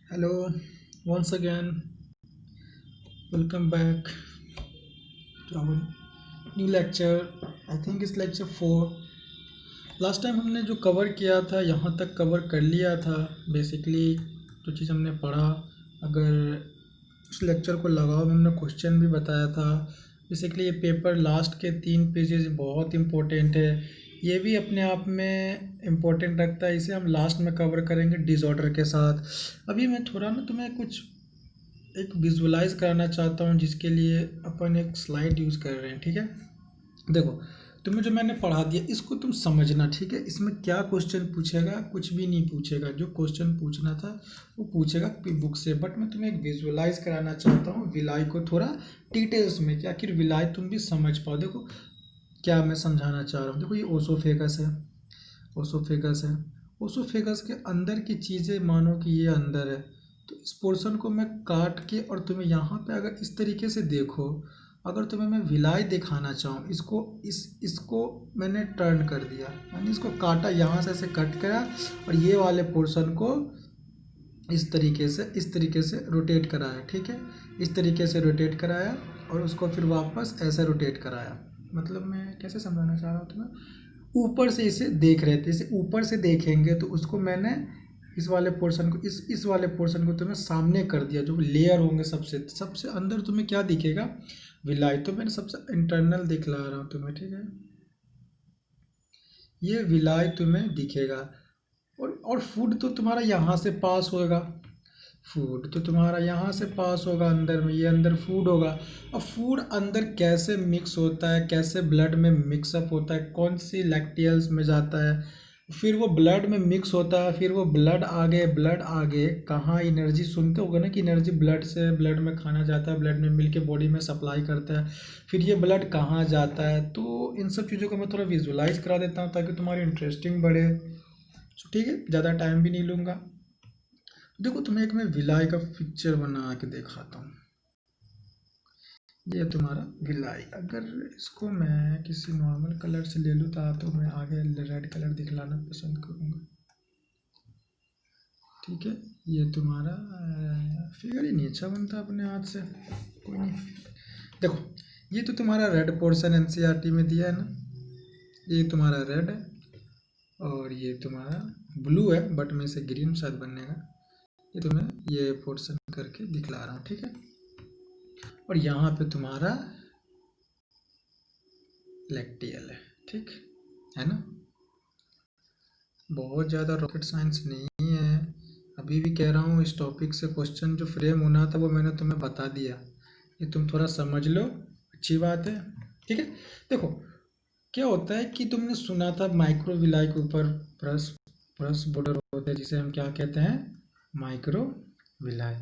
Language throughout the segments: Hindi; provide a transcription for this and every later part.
Hello, once again, welcome back to our new lecture. I think it's lecture 4. Last time हमने जो कवर किया था यहाँ तक कवर कर लिया था बेसिकली जो चीज़ हमने पढ़ा। अगर उस लेक्चर को लगाओ में हमने क्वेश्चन भी बताया था। बेसिकली ये पेपर लास्ट के 3 पेजेस बहुत इम्पोर्टेंट है। ये भी अपने आप में इम्पोर्टेंट रखता है, इसे हम लास्ट में कवर करेंगे डिसऑर्डर के साथ। अभी मैं थोड़ा ना तुम्हें कुछ एक विजुअलाइज कराना चाहता हूँ जिसके लिए अपन एक स्लाइड यूज़ कर रहे हैं। ठीक है, देखो तुम्हें जो मैंने पढ़ा दिया इसको तुम समझना। ठीक है, इसमें क्या क्वेश्चन पूछेगा, कुछ भी नहीं पूछेगा। जो क्वेश्चन पूछना था वो पूछेगा बुक से, बट मैं तुम्हें एक विजुअलाइज कराना चाहता हूँ विलाई को थोड़ा डिटेल्स में, कि आखिर विलाई तुम भी समझ पाओ। देखो क्या मैं समझाना चाह रहा हूँ। देखो ये ओसोफेगस है, ओसोफेगस है। ओसोफेगस के अंदर की चीज़ें मानो कि ये अंदर है, तो इस पोर्शन को मैं काट के और तुम्हें यहाँ पे अगर इस तरीके से देखो, अगर तुम्हें मैं विलाई दिखाना चाहूँ, इसको मैंने टर्न कर दिया, मैंने इसको काटा, यहाँ से ऐसे कट करा और ये वाले पोर्शन को इस तरीके से रोटेट कराया। ठीक है, इस तरीके से रोटेट कराया और उसको फिर वापस ऐसे रोटेट कराया। मतलब मैं कैसे समझाना चाह रहा हूँ तुम्हें, ऊपर से इसे देख रहे थे, इसे ऊपर से देखेंगे तो उसको मैंने इस वाले पोर्शन को इस वाले पोर्शन को तुम्हें सामने कर दिया। जो लेयर होंगे सबसे सबसे अंदर तुम्हें क्या दिखेगा, विलाई। तो मैंने सबसे इंटरनल दिखला रहा हूँ तुम्हें। ठीक है, ये विलाई तुम्हें दिखेगा। और फूड तो तुम्हारा यहाँ से पास होएगा, फूड तो तुम्हारा यहाँ से पास होगा अंदर में, ये अंदर फूड होगा। अब फूड अंदर कैसे मिक्स होता है, कैसे ब्लड में मिक्सअप होता है, कौन सी लैक्टियल्स में जाता है, फिर वो ब्लड में मिक्स होता है, फिर वो ब्लड आगे कहाँ, एनर्जी सुनते होगा ना कि एनर्जी ब्लड से ब्लड में खाना जाता है, ब्लड में मिलके बॉडी में सप्लाई करता है, फिर ये ब्लड कहाँ जाता है। तो इन सब चीज़ों को मैं थोड़ा विजुलाइज करा देता हूँ ताकि तुम्हारी इंटरेस्टिंग बढ़े। ठीक है, ज़्यादा टाइम भी नहीं लूँगा। देखो तुम्हें एक मैं विलाई का पिक्चर बना के दिखाता हूँ। ये तुम्हारा विलाई, अगर इसको मैं किसी नॉर्मल कलर से ले लूँ तो मैं आगे रेड कलर दिखलाना पसंद करूँगा। ठीक है, ये तुम्हारा फिगर ही नहीं अच्छा बनता अपने हाथ से, कोई नहीं। देखो ये तो तुम्हारा रेड पोर्शन एनसीईआरटी में दिया है ना, ये तुम्हारा रेड है और ये तुम्हारा ब्लू है, बट में से ग्रीन शायद बनेगा। ये तुम्हें ये पोर्शन करके दिखला रहा हूँ। ठीक है, और यहाँ पे तुम्हारा लैक्टियल है। ठीक है ना, बहुत ज़्यादा रॉकेट साइंस नहीं है। अभी भी कह रहा हूँ इस टॉपिक से क्वेश्चन जो फ्रेम होना था वो मैंने तुम्हें बता दिया, ये तुम थोड़ा समझ लो, अच्छी बात है। ठीक है, देखो क्या होता है कि तुमने सुना था माइक्रोविलाई के ऊपर ब्रश ब्रश बॉर्डर होता है जिसे हम क्या कहते हैं, माइक्रोविलाई।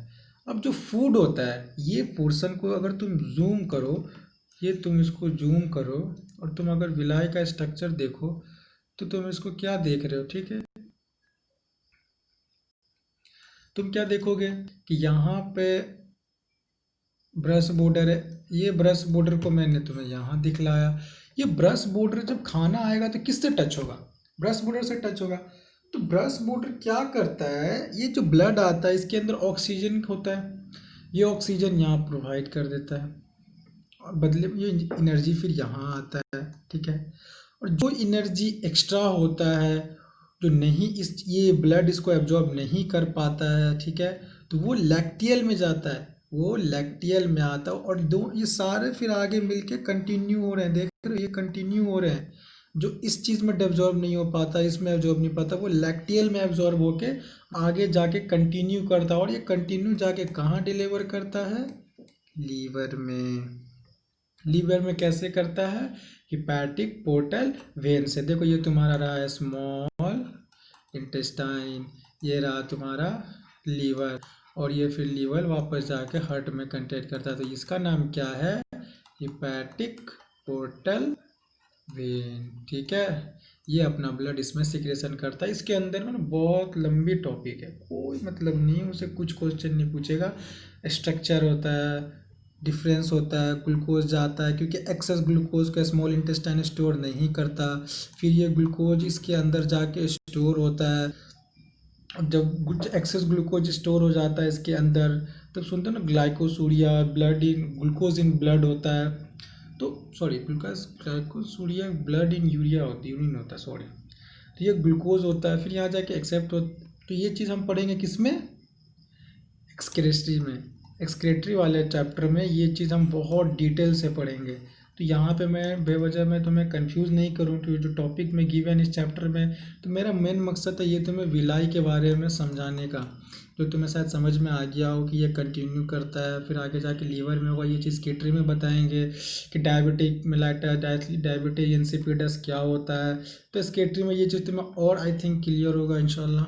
अब जो फूड होता है ये पोर्शन को अगर तुम जूम करो, ये तुम इसको जूम करो और तुम अगर विलाई का स्ट्रक्चर देखो तो तुम इसको क्या देख रहे हो। ठीक है, तुम क्या देखोगे कि यहाँ पे ब्रश बॉर्डर है, ये ब्रश बॉर्डर को मैंने तुम्हें यहाँ दिखलाया। ये ब्रश बॉर्डर जब खाना आएगा तो किससे टच होगा, ब्रश बॉर्डर से टच होगा। तो ब्रश बॉर्डर क्या करता है, ये जो ब्लड आता है इसके अंदर ऑक्सीजन होता है, ये ऑक्सीजन यहाँ प्रोवाइड कर देता है और बदले में ये एनर्जी फिर यहाँ आता है। ठीक है, और जो एनर्जी एक्स्ट्रा होता है जो नहीं ये ब्लड इसको एब्जॉर्ब नहीं कर पाता है, ठीक है, तो वो लैक्टियल में जाता है, वो लैक्टियल में आता है। और दो ये सारे फिर आगे मिलके कंटिन्यू हो रहे हैं, देख रहे हो ये कंटिन्यू हो रहे हैं। जो इस चीज़ में एब्जॉर्ब नहीं हो पाता, इसमें एब्जॉर्ब नहीं पाता, वो लैक्टियल में एब्जॉर्ब होके आगे जाके कंटिन्यू करता है। और ये कंटिन्यू जाके कहाँ डिलीवर करता है, लीवर में। लीवर में कैसे करता है, हिपैटिक पोर्टल वेन से। देखो ये तुम्हारा रहा है स्मॉल इंटेस्टाइन, ये रहा तुम्हारा लीवर, और ये फिर लीवर वापस जाके हार्ट में कंटेक्ट करता है। तो इसका नाम क्या है, हिपैटिक पोर्टल वेन। ठीक है, ये अपना ब्लड इसमें सिक्रेशन करता है। इसके अंदर में बहुत लंबी टॉपिक है, कोई मतलब नहीं उसे कुछ क्वेश्चन नहीं पूछेगा। स्ट्रक्चर होता है, डिफरेंस होता है, ग्लूकोज जाता है क्योंकि एक्सेस ग्लूकोज का स्मॉल इंटेस्टाइन स्टोर नहीं करता, फिर ये ग्लूकोज इसके अंदर जाके स्टोर होता है अब जब कुछ एक्सेस ग्लूकोज स्टोर हो जाता है इसके अंदर, तब सुनते हैं ना glycosuria, blood in glucose in blood होता है। तो sorry, glucose glycosuria blood in urea होती है, यूरिन होता है, सॉरी। तो ये ग्लूकोज होता है, फिर यहाँ जाके एक्सेप्ट हो। तो ये चीज़ हम पढ़ेंगे किसमें, एक्सक्रेटरी में। एक्सक्रेटरी वाले चैप्टर में ये चीज़ हम बहुत डिटेल से पढ़ेंगे। तो यहाँ पे मैं बेवजह मैं तुम्हें कंफ्यूज नहीं करूँ, तो जो टॉपिक में गिवन इस चैप्टर में, तो मेरा मेन मकसद है ये तुम्हें विलाई के बारे में समझाने का, जो तुम्हें शायद समझ में आ गया हो कि ये कंटिन्यू करता है, फिर आगे जाके लीवर में होगा। ये चीज़ केटरी में बताएंगे कि डायबिटिक मेलाइटस, डायबिटिक इंसिपिडस क्या होता है। तो इस केटरी में ये चीज़ तुम्हें और आई थिंक क्लियर होगा इंशाल्लाह।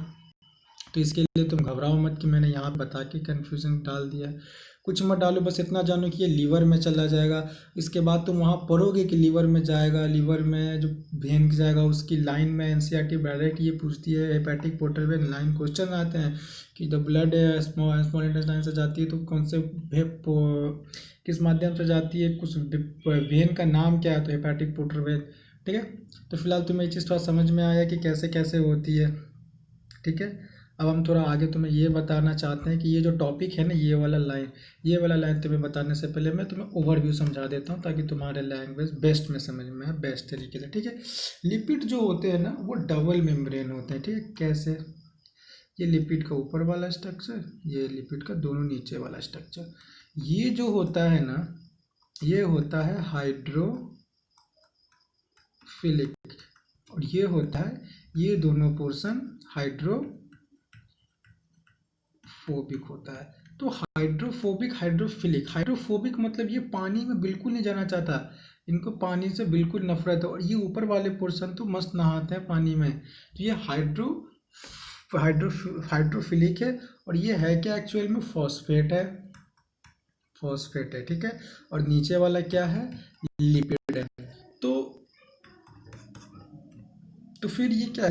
तो इसके लिए तुम घबराओ मत कि मैंने यहाँ बता के कन्फ्यूज़न डाल दिया है। कुछ मत डालो, बस इतना जानो कि ये लीवर में चला जाएगा। इसके बाद तुम वहाँ पढ़ोगे कि लीवर में जाएगा, लीवर में जो वेन जाएगा उसकी लाइन में एनसीईआरटी डायरेक्ट ये पूछती है, hepatic portal vein line question आते हैं कि जब ब्लड स्मॉल इंटेस्टाइन से जाती है तो कौन से किस माध्यम से जाती है, कुछ वेन का नाम क्या है, तो हेपेटिक पोर्टल वेन। ठीक है, तो फिलहाल तुम्हें ये चीज़ थोड़ा समझ में आया कि कैसे कैसे होती है। ठीक है, अब हम थोड़ा आगे तुम्हें ये बताना चाहते हैं कि ये जो टॉपिक है ना, ये वाला लाइन तुम्हें बताने से पहले मैं तुम्हें ओवरव्यू समझा देता हूँ, ताकि तुम्हारे लैंग्वेज बेस्ट में समझ में आए, बेस्ट तरीके से। ठीक है, लिपिड जो होते हैं ना वो डबल मेम्ब्रेन होते हैं। ठीक है, कैसे, ये लिपिड का ऊपर वाला स्ट्रक्चर, ये लिपिड का दोनों नीचे वाला स्ट्रक्चर। ये जो होता है ना, ये होता है हाइड्रोफिलिक, और ये होता है, ये दोनों पोर्शन हाइड्रोफोबिक होता है। तो हाइड्रोफोबिक, हाइड्रोफिलिक, हाइड्रोफोबिक मतलब ये पानी में बिल्कुल नहीं जाना चाहता, इनको पानी से बिल्कुल नफरत है। और ये ऊपर वाले पोर्शन तो मस्त नहाते हैं पानी में। तो ये हाइड्रो हाइड्रोफिलिक है, और ये है क्या एक्चुअल में, फॉस्फेट है, फॉस्फेट है। ठीक है, और नीचे वाला क्या है, लिपिड है। तो फिर ये क्या,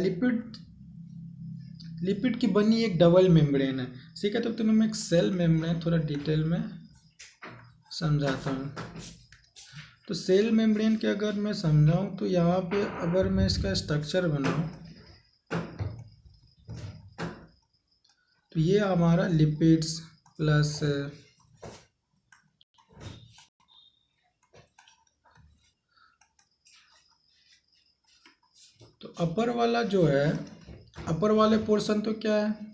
लिपिड की बनी एक डबल मेम्ब्रेन है। ठीक है, तो तुम्हें मैं एक सेल मेम्ब्रेन थोड़ा डिटेल में समझाता हूँ। तो सेल मेम्ब्रेन के अगर मैं समझाऊँ तो यहाँ पे अगर मैं इसका स्ट्रक्चर बनाऊँ, तो ये हमारा लिपिड्स प्लस तो अपर वाला जो है, अपर वाले पोर्शन तो क्या है,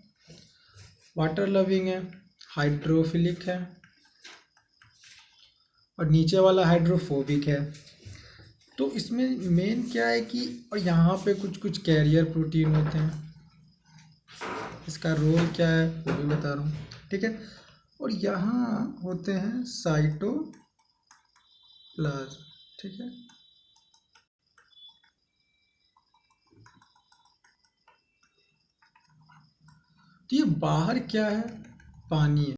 वाटर लविंग है, हाइड्रोफिलिक है, और नीचे वाला हाइड्रोफोबिक है। तो इसमें मेन क्या है कि, और यहाँ पे कुछ कुछ कैरियर प्रोटीन होते हैं, इसका रोल क्या है वो भी बता रहा हूँ। ठीक है, और यहाँ होते हैं साइटोप्लाज्म। ठीक है, तो ये बाहर क्या है, पानी है।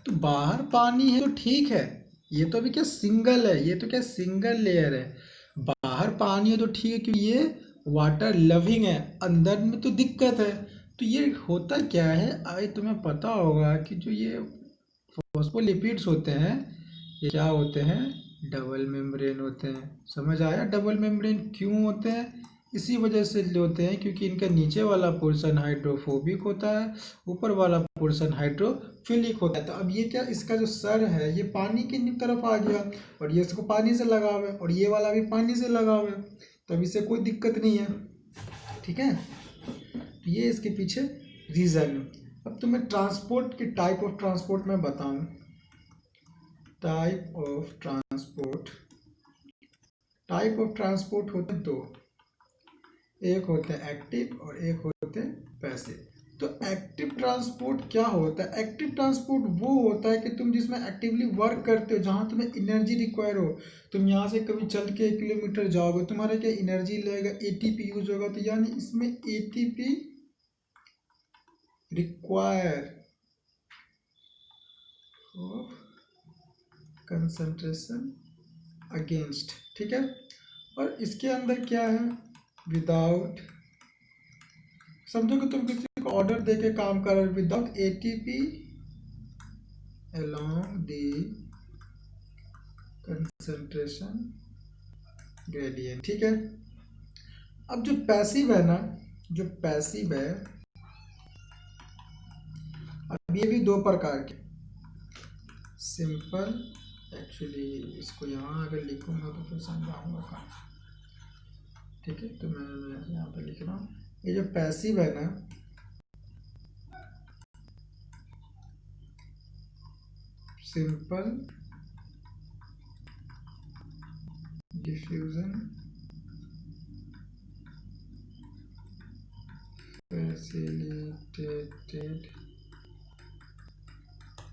तो बाहर पानी है तो ठीक है, ये तो अभी क्या सिंगल है, ये तो क्या सिंगल लेयर है। बाहर पानी है तो ठीक है, क्योंकि ये वाटर लविंग है, अंदर में तो दिक्कत है। तो ये होता क्या है, आई तुम्हें पता होगा कि जो ये फॉस्फोलिपिड्स होते हैं, ये क्या होते हैं, डबल मेम्ब्रेन होते हैं। समझ आया, डबल मेम्ब्रेन क्यों होते हैं, इसी वजह से होते हैं क्योंकि इनका नीचे वाला पोर्शन हाइड्रोफोबिक होता है, ऊपर वाला पोर्शन हाइड्रोफिलिक होता है। तो अब ये क्या, इसका जो सर है ये पानी की तरफ आ गया, और ये इसको पानी से लगा हुआ है, और ये वाला भी पानी से लगा हुआ है, तो अब इससे कोई दिक्कत नहीं है। ठीक है, तो ये इसके पीछे रीज़न। अब तुम्हें ट्रांसपोर्ट की टाइप ऑफ ट्रांसपोर्ट मैं बताऊं, टाइप ऑफ ट्रांसपोर्ट होते हैं दो, एक होते हैं एक्टिव और एक होते हैं पैसिव। तो एक्टिव ट्रांसपोर्ट क्या होता है, एक्टिव ट्रांसपोर्ट वो होता है कि तुम जिसमें एक्टिवली वर्क करते हो, जहाँ तुम्हें एनर्जी रिक्वायर हो। तुम यहाँ से कभी चल के 1 किलोमीटर जाओगे, तुम्हारा क्या एनर्जी लगेगा, एटीपी यूज होगा। तो यानी इसमें ATP require of concentration against. ठीक है, और इसके अंदर क्या है, विदाउट, समझो कि तुम किसी को ऑर्डर देके काम कर रहे हो, without ATP along the concentration gradient। ठीक है, अब जो पैसिव है ना, जो पैसिव है अब ये भी दो प्रकार के, सिंपल, एक्चुअली इसको यहाँ अगर लिखूंगा तो फिर समझाऊंगा कहाँ, ठीक है। तो मैं यहाँ पे लिख रहा हूँ, ये जो पैसिव है ना, सिंपल डिफ्यूजन, फैसिलिटेटेड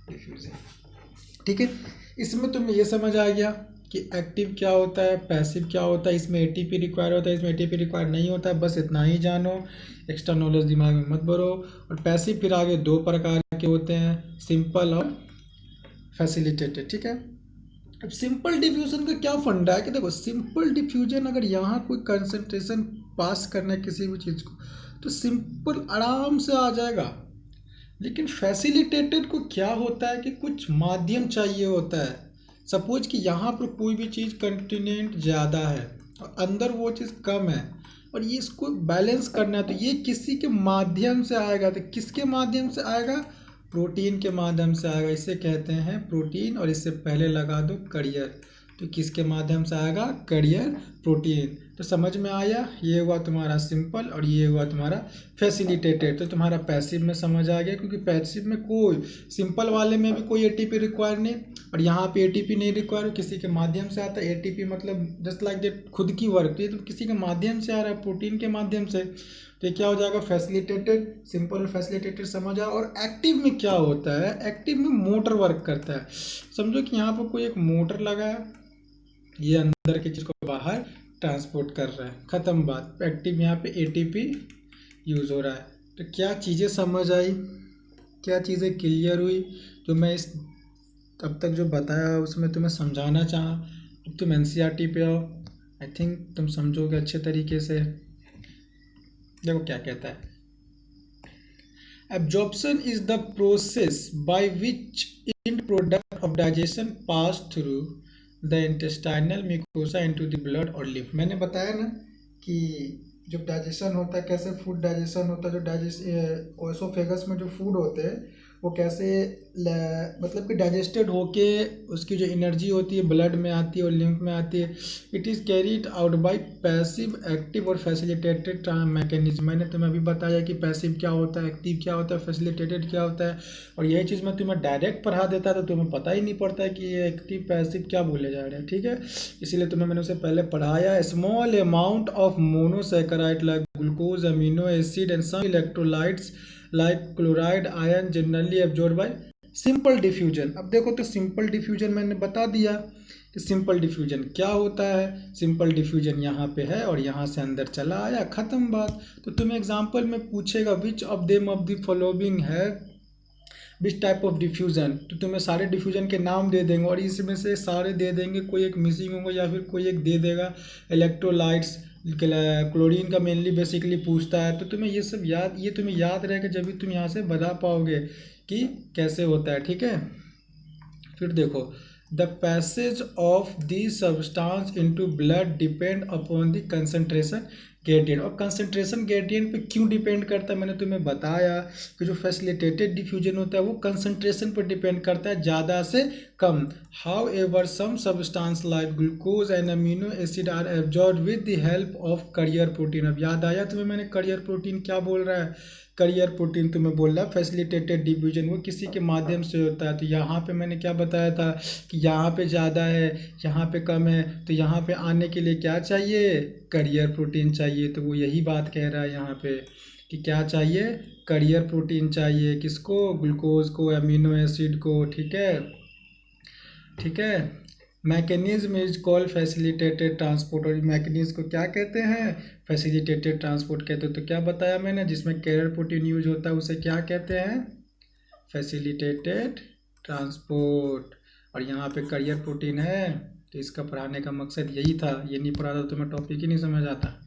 डिफ्यूजन, ठीक है। इसमें तुम्हें ये समझ आ गया कि एक्टिव क्या होता है, पैसिव क्या होता है, इसमें एटीपी रिक्वायर होता है, इसमें एटीपी रिक्वायर नहीं होता है, बस इतना ही जानो, एक्स्ट्रा नॉलेज दिमाग में मत भरो। और पैसिव फिर आगे दो प्रकार के होते हैं, सिंपल और फैसिलिटेटेड, ठीक है। अब सिंपल डिफ्यूजन का क्या फंडा है कि देखो, सिंपल डिफ्यूजन अगर यहाँ कोई कंसंट्रेशन पास करना है किसी भी चीज़ को तो सिंपल आराम से आ जाएगा, लेकिन फैसिलिटेटेड को क्या होता है कि कुछ माध्यम चाहिए होता है। सपोज कि यहाँ पर कोई भी चीज़ कंटिनेंट ज़्यादा है और अंदर वो चीज़ कम है और ये इसको बैलेंस करना है, तो ये किसी के माध्यम से आएगा। तो किसके माध्यम से आएगा? प्रोटीन के माध्यम से आएगा, इसे कहते हैं प्रोटीन। और इससे पहले लगा दो करियर, तो किसके माध्यम से आएगा? Career protein. तो समझ में आया, ये हुआ तुम्हारा सिंपल और ये हुआ तुम्हारा फैसिलिटेटेड। तो तुम्हारा पैसिव में समझ आ गया, क्योंकि पैसिव में कोई, सिंपल वाले में भी कोई एटीपी रिक्वायर नहीं और यहाँ पे एटीपी नहीं रिक्वायर, किसी के माध्यम से आता है। एटीपी मतलब जस्ट लाइक दैट खुद की वर्क, ये तो किसी के माध्यम से आ रहा है, प्रोटीन के माध्यम से। तो ये क्या हो जाएगा? फैसिलिटेटेड। सिंपल और फैसिलिटेटेड समझ आ। और एक्टिव में क्या होता है? एक्टिव में मोटर वर्क करता है। समझो कि यहाँ पर कोई एक मोटर लगा है, ये अंदर की चीज़ को बाहर ट्रांसपोर्ट कर रहा है, ख़त्म बात। एक्टिव यहाँ पे एटीपी यूज़ हो रहा है। तो क्या चीज़ें समझ आई, क्या चीज़ें क्लियर हुई जो मैं इस अब तक जो बताया उसमें तुम्हें समझाना चाहा। अब तुम एनसीईआरटी पे आओ, आई थिंक तुम समझोगे अच्छे तरीके से। देखो क्या कहता है, absorption is the process by which end product of digestion pass through the intestinal mucosa into the blood or lymph। मैंने बताया ना कि जब डाइजेशन होता है, कैसे फूड डाइजेशन होता है, जो ओसोफेगस में जो फूड होते हैं वो कैसे मतलब कि डाइजेस्टेड होके उसकी जो एनर्जी होती है ब्लड में आती है और लिम्फ में आती है। It is carried out bye passive, active और फैसिलिटेटेड मैकेनिज्म। मैंने तुम्हें अभी बताया कि पैसिव क्या होता है, एक्टिव क्या होता है, फैसिलिटेटेड क्या होता है। और यही चीज़ मैं तुम्हें डायरेक्ट पढ़ा देता तो तुम्हें पता ही नहीं पड़ता है कि ये एक्टिव पैसिव क्या बोले जा रहे हैं, ठीक है। इसीलिए तुम्हें मैंने उसे पहले पढ़ाया। Small amount of monosaccharide like glucose, amino acid and some electrolytes like chloride, ion generally absorb by simple diffusion. अब देखो, तो सिंपल डिफ्यूजन मैंने बता दिया कि सिंपल डिफ्यूजन क्या होता है। सिंपल डिफ्यूजन यहाँ पे है और यहाँ से अंदर चला आया, ख़त्म बात। तो तुम्हें एग्जाम्पल में पूछेगा which of them of the following है विच टाइप ऑफ डिफ्यूज़न, तो तुम्हें सारे डिफ्यूज़न के नाम दे देंगे और इसमें से सारे दे देंगे, कोई एक मिसिंग होगा या फिर कोई एक दे देगा। इलेक्ट्रोलाइट्स, क्लोरीन का मेनली बेसिकली पूछता है। तो तुम्हें ये सब याद, ये तुम्हें याद रहेगा जब भी तुम यहाँ से बता पाओगे कि कैसे होता है, ठीक है। फिर देखो, the passage of the substance into blood depend upon the concentration gradient. और कंसंट्रेशन ग्रेडियंट पे क्यों डिपेंड करता है, मैंने तुम्हें बताया कि जो फैसिलिटेटेड डिफ्यूजन होता है वो कंसंट्रेशन पर डिपेंड करता है, ज़्यादा से कम। However some substance like glucose and amino acid are absorb with the help of carrier protein. अब याद आया तुम्हें मैंने करियर प्रोटीन क्या बोल रहा है? करियर प्रोटीन तुम्हें बोल रहा है फैसिलिटेटेड डिफ्यूजन, वो किसी के माध्यम से होता है। तो यहाँ पे मैंने क्या बताया था कि यहाँ पे ज़्यादा है, यहाँ पे कम है, तो यहाँ पे आने के लिए क्या चाहिए? करियर प्रोटीन चाहिए। तो वो यही बात कह रहा है यहाँ पे कि क्या चाहिए? करियर प्रोटीन चाहिए। किसको? ग्लूकोज को, अमीनो एसिड को, ठीक है, ठीक है। Mechanism is called facilitated transport. और मैकेनिज्म को क्या कहते हैं? फैसिलिटेटेड ट्रांसपोर्ट कहते हैं। तो क्या बताया मैंने, जिसमें कैरियर प्रोटीन यूज होता है उसे क्या कहते हैं? Facilitated transport. और यहाँ पे करियर प्रोटीन है, तो इसका पढ़ाने का मकसद यही था। ये नहीं पढ़ा था तो तुम्हें टॉपिक ही नहीं समझ आता।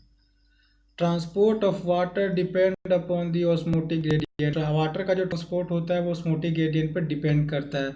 Transport of water depend upon the osmotic gradient. Water का जो ट्रांसपोर्ट होता है वो ऑस्मोटिक ग्रेडियंट पर डिपेंड करता है।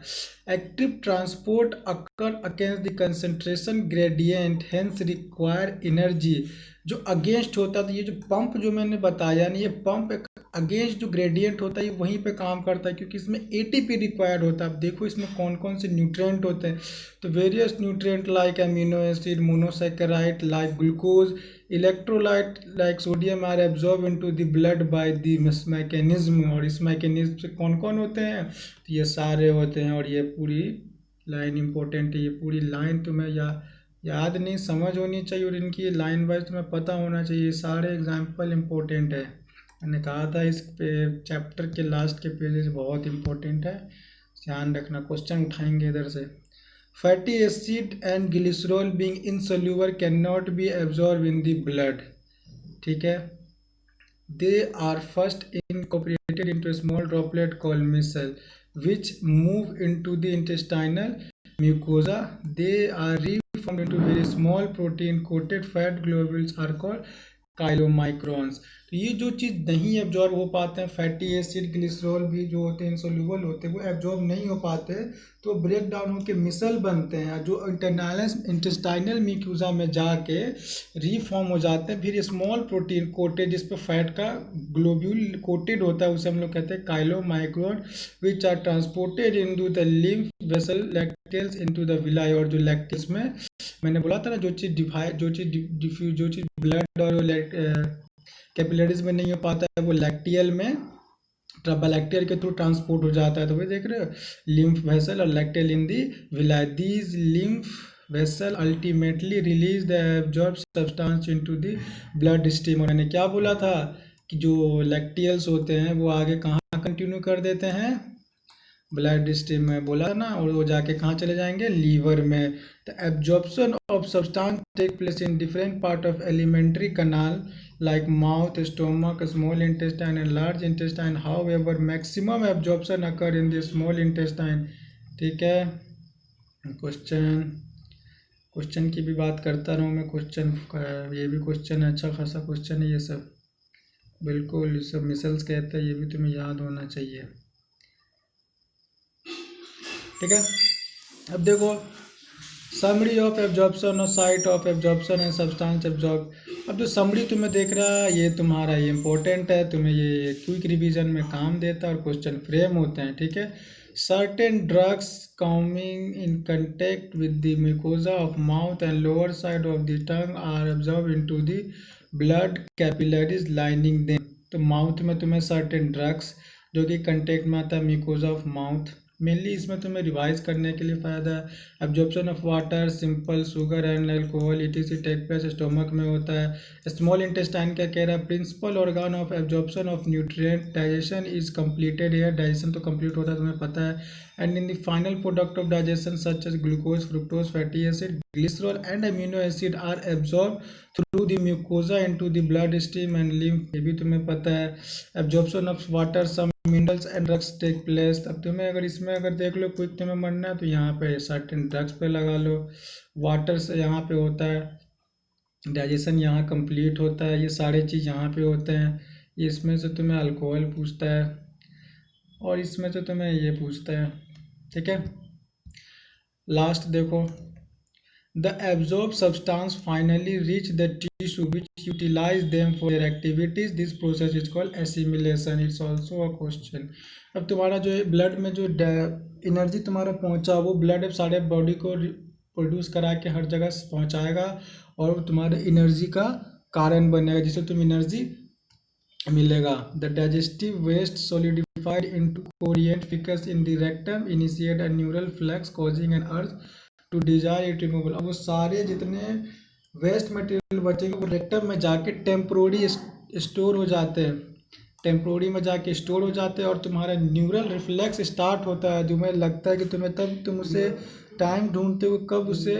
Active transport occur against the concentration gradient, hence require energy. जो अगेंस्ट होता है, तो ये जो पंप जो मैंने बताया नहीं, ये पंप एक अगेंस्ट जो ग्रेडियंट होता है ये वहीं पे काम करता है, क्योंकि इसमें एटीपी रिक्वायर्ड होता है। अब देखो इसमें कौन कौन से न्यूट्रिएंट होते हैं, तो various nutrient like amino acid, monosaccharide like glucose, electrolyte like sodium are absorb into the blood by the mechanism. और इस मैकेनिज्म से कौन कौन होते हैं, तो ये सारे होते हैं। और ये पूरी लाइन इंपॉर्टेंट है, ये पूरी लाइन तुम्हें याद नहीं, समझ होनी चाहिए, और इनकी लाइन वाइज तुम्हें पता होना चाहिए। ये सारे एग्जाम्पल इंपॉर्टेंट है, मैंने कहा था इस पे चैप्टर के लास्ट के पेजेस बहुत इंपॉर्टेंट है, ध्यान रखना। क्वेश्चन उठाएंगे इधर से। Fatty acid and glycerol being insoluble can not be absorb in the blood, ठीक है। They are first incorporated into a small droplet called micelle which move into the intestinal mucosa. They are reformed into very small protein coated fat globules are called chylomicrons. तो ये जो चीज़ नहीं एब्जॉर्ब हो पाते हैं, फैटी एसिड ग्लिसरॉल भी जो होते हैं इनसोल्यूबल होते हैं, वो एब्जॉर्ब नहीं हो पाते, तो ब्रेक डाउन होकर मिसल बनते हैं, जो इंटेस्टाइनल म्यूकोसा में जाके रीफॉर्म हो जाते हैं। फिर स्मॉल प्रोटीन कोटेड, जिस पर फैट का ग्लोब्यूल कोटेड होता है, उसे हम लोग कहते हैं chylomicron, which are transported into the lymph vessel lacteals into the villi. और जो लैक्टेल्स में मैंने बोला था ना, जो चीज़ डिफाइ जो चीज़ डिफ्यूज जो चीज़ ब्लड और कैपिलरीज में नहीं हो पाता है, वो लैक्टियल में ट्राबलैक्टियल के थ्रू ट्रांसपोर्ट हो जाता है। तो वही देख रहे हो, लिम्फ वेसल और lacteal in the villi. These lymph vessel ultimately release the absorb substance into the blood stream. और मैंने क्या बोला था कि जो लैक्टियल्स होते हैं वो आगे कहाँ कंटिन्यू कर देते हैं, ब्लड स्ट्रीम में बोला ना, और वो जाके कहाँ चले जाएंगे, लीवर में। The absorption of substance take place in different part of alimentary canal like mouth, stomach, small intestine and large intestine. However, maximum absorption occur in the small intestine, ठीक है। क्वेश्चन की भी बात करता रहूँ मैं, क्वेश्चन ये भी क्वेश्चन है, अच्छा खासा क्वेश्चन है ये सब, बिल्कुल ये सब मिसल्स कहते हैं, ये भी तुम्हें याद होना चाहिए, ठीक है। अब देखो समरी ऑफ एब्जॉर्प्शन और site of absorption and substance absorb. अब जो समरी तुम्हें देख रहा है ये तुम्हारा ये इंपॉर्टेंट है, तुम्हें ये क्विक रिवीजन में काम देता है, और क्वेश्चन फ्रेम होते हैं, ठीक है। Certain drugs coming in contact with the mucosa of mouth and lower side of the tongue are absorb into the blood capillaries lining them. तो माउथ में तुम्हें सर्टेन ड्रग्स जो कि कंटेक्ट में आता है म्यूकोसा ऑफ माउथ, मेनली इसमें तुम्हें रिवाइज करने के लिए फ़ायदा है। Absorption of water, simple sugar and alcohol E T C take place stomach में होता है। स्मॉल इंटेस्टाइन क्या कह रहा है, principal organ of absorption of nutrient, digestion is completed है, डाइजेशन तो कंप्लीट होता है तुम्हें पता है। And in the final product of digestion such as glucose, fructose, fatty acid, glycerol and amino acid are absorb through the mucosa into the blood stream and lymph, ये भी तुम्हें पता है। Absorption of water, some minerals and drugs take place. अब तुम्हें अगर इसमें अगर देख लो क्विक तुम्हें मरना है तो यहाँ पे सर्टेन ड्रग्स पे लगा लो, वाटर से यहाँ पे होता है, डाइजेशन यहाँ कंप्लीट होता है, ये सारे चीज़ यहाँ पे होते हैं। ये इसमें से तुम्हें अल्कोहल पूछता है, और इसमें से तुम्हें ये पूछता है, ठीक है। लास्ट देखो, the absorbed substance finally reach the tissue which utilize them for their activities. This process is called assimilation. It's also a question. अब तुम्हारा जो ब्लड में जो एनर्जी तुम्हारा पहुंचा, वो ब्लड अब सारे बॉडी को प्रोड्यूस करा के हर जगह पहुंचाएगा, और तुम्हारे एनर्जी का कारण बनेगा, जिससे तुम एनर्जी मिलेगा। The digestive waste solidified into coherent ficus in the rectum initiate a neural flux causing an urge to desire it removal. अब वो सारे जितने वेस्ट मटेरियल बचेंगे वो रेक्टम में जाके टेम्प्रोरी स्टोर हो जाते हैं, टेम्प्रोरी में जाके स्टोर हो जाते हैं, और तुम्हारा न्यूरल रिफ्लेक्स स्टार्ट होता है। तुम्हें लगता है कि तुम्हें तब तुम उसे टाइम ढूंढते हो कब उसे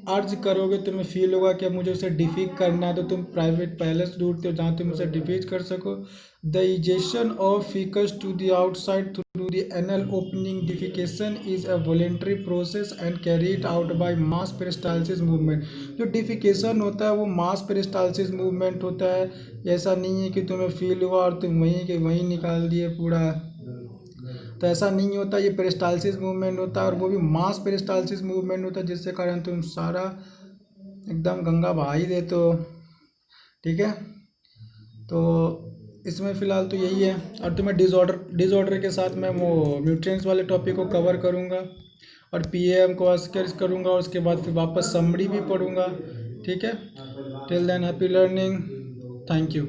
अर्ज करोगे, तुम्हें फील होगा कि अब मुझे उसे डिफीक करना है, तो तुम प्राइवेट पैलेस ढूंढते हो जहाँ तुम उसे डिफीज कर सको। The egestion of faeces to the outside through the anal opening, defecation is a voluntary process and carried out by mass peristalsis movement. जो डिफिकेशन होता है वो मास पेरिस्टाल्सिस मूवमेंट होता है, ऐसा नहीं है कि तुम्हें फील हुआ और तुम वहीं के वहीं निकाल दिए पूरा, तो ऐसा नहीं होता। ये पेरिस्टाल्सिस मूवमेंट होता है, और वो भी मास पेरिस्टाल्सिस मूवमेंट होता है, जिससे कारण तुम सारा एकदम गंगा बहा ही देते हो, ठीक है। तो इसमें फ़िलहाल तो यही है। और तो मैं डिसऑर्डर के साथ मैं वो न्यूट्रिएंट्स वाले टॉपिक को कवर करूँगा और पीएम को अस्कर करूँगा और उसके बाद फिर वापस समरी भी पढ़ूँगा। ठीक है, till than happy learning, thank you.